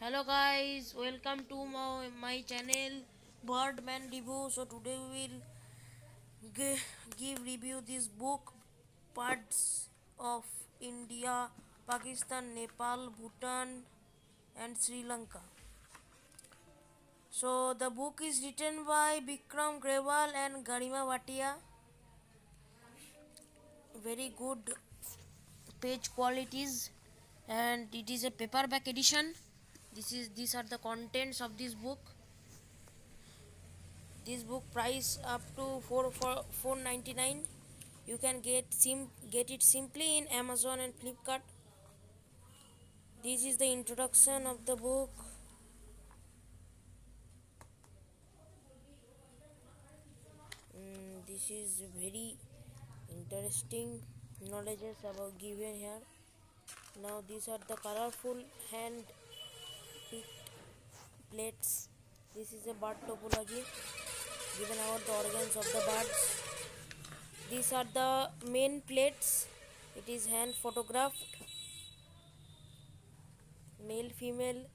Hello guys, welcome to my channel Birdman Review. So today we will give review this book Parts of India, Pakistan, Nepal, Bhutan and Sri Lanka. So the book is written by Bikram Grewal and Garima Bhatia. Very good page qualities and it is a paperback edition. These are the contents of this book. This book price up to 499. You can get it simply in Amazon and Flipkart. This is the introduction of the book. This is very interesting knowledges about given here. Now these are the colorful hand picked plates. This is a bird topology given about the organs of the birds. These are the main plates. It is hand photographed. Male, female,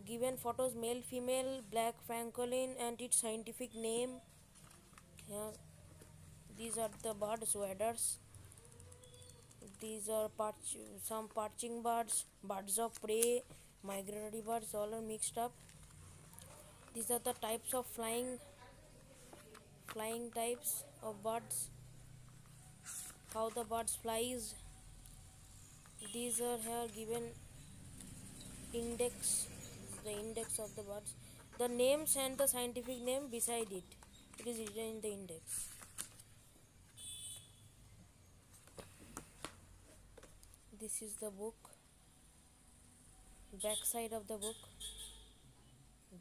given photos male, female, black francolin and its scientific name. Here, these are the birds, waders. These are some perching birds, birds of prey, migratory birds, all are mixed up. These are the types of flying types of birds, how the birds flies. These are here given index, the index of the birds, the names and the scientific name beside it. It is written in the index. This is the book, back side of the book.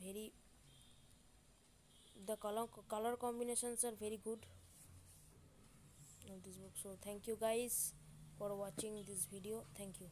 Very, the color combinations are very good of this book. So thank you guys for watching this video. Thank you.